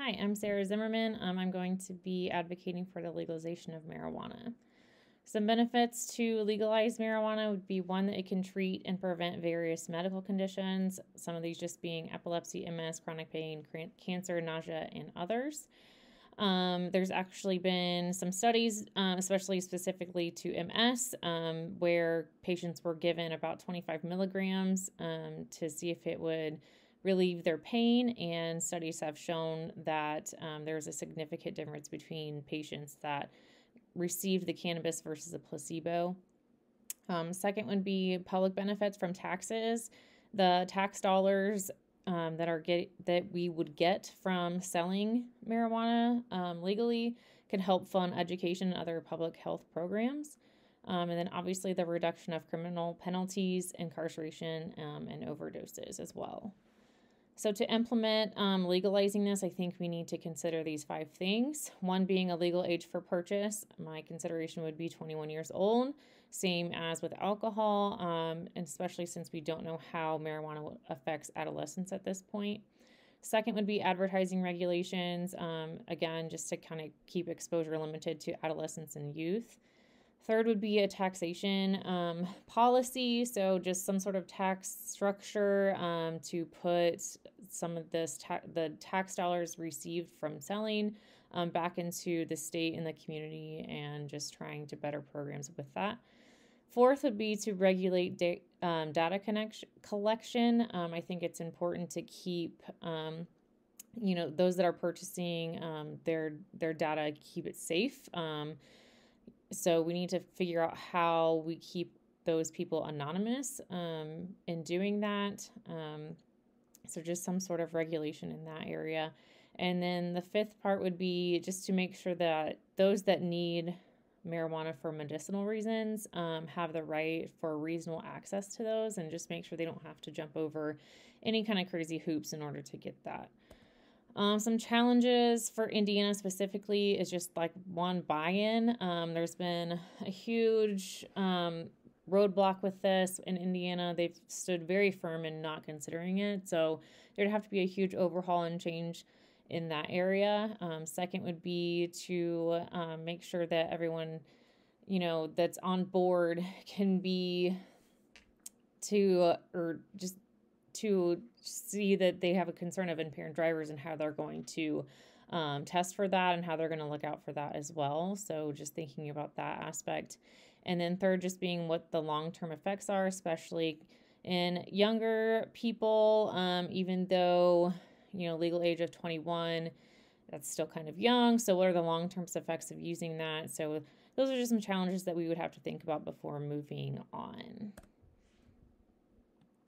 Hi, I'm Sarah Zimmerman. I'm going to be advocating for the legalization of marijuana. Some benefits to legalize marijuana would be one, that it can treat and prevent various medical conditions, some of these just being epilepsy, MS, chronic pain, cancer, nausea, and others. There's actually been some studies, especially specifically to MS, where patients were given about 25 milligrams to see if it would relieve their pain, and studies have shown that there's a significant difference between patients that received the cannabis versus a placebo. Second would be public benefits from taxes. The tax dollars that we would get from selling marijuana legally can help fund education and other public health programs. And then obviously the reduction of criminal penalties, incarceration, and overdoses as well. So to implement legalizing this, I think we need to consider these 5 things. One being a legal age for purchase. My consideration would be 21 years old, same as with alcohol, and especially since we don't know how marijuana affects adolescents at this point. Second would be advertising regulations, again, just to kind of keep exposure limited to adolescents and youth. Third would be a taxation policy, so just some sort of tax structure to put some of the tax dollars received from selling back into the state and the community, and just trying to better programs with that. Fourth would be to regulate data collection. I think it's important to keep those that are purchasing their data, keep it safe. So we need to figure out how we keep those people anonymous in doing that. So just some sort of regulation in that area. And then the 5th part would be just to make sure that those that need marijuana for medicinal reasons have the right for reasonable access to those, and just make sure they don't have to jump over any kind of crazy hoops in order to get that. Some challenges for Indiana specifically is just like one, buy-in. There's been a huge roadblock with this in Indiana. They've stood very firm in not considering it. So there'd have to be a huge overhaul and change in that area. Second would be to make sure that everyone, that's on board can be to see that they have a concern of impaired drivers and how they're going to test for that and how they're going to look out for that as well. So just thinking about that aspect. And then third, just being what the long-term effects are, especially in younger people, even though, legal age of 21, that's still kind of young. So what are the long-term effects of using that? So those are just some challenges that we would have to think about before moving on.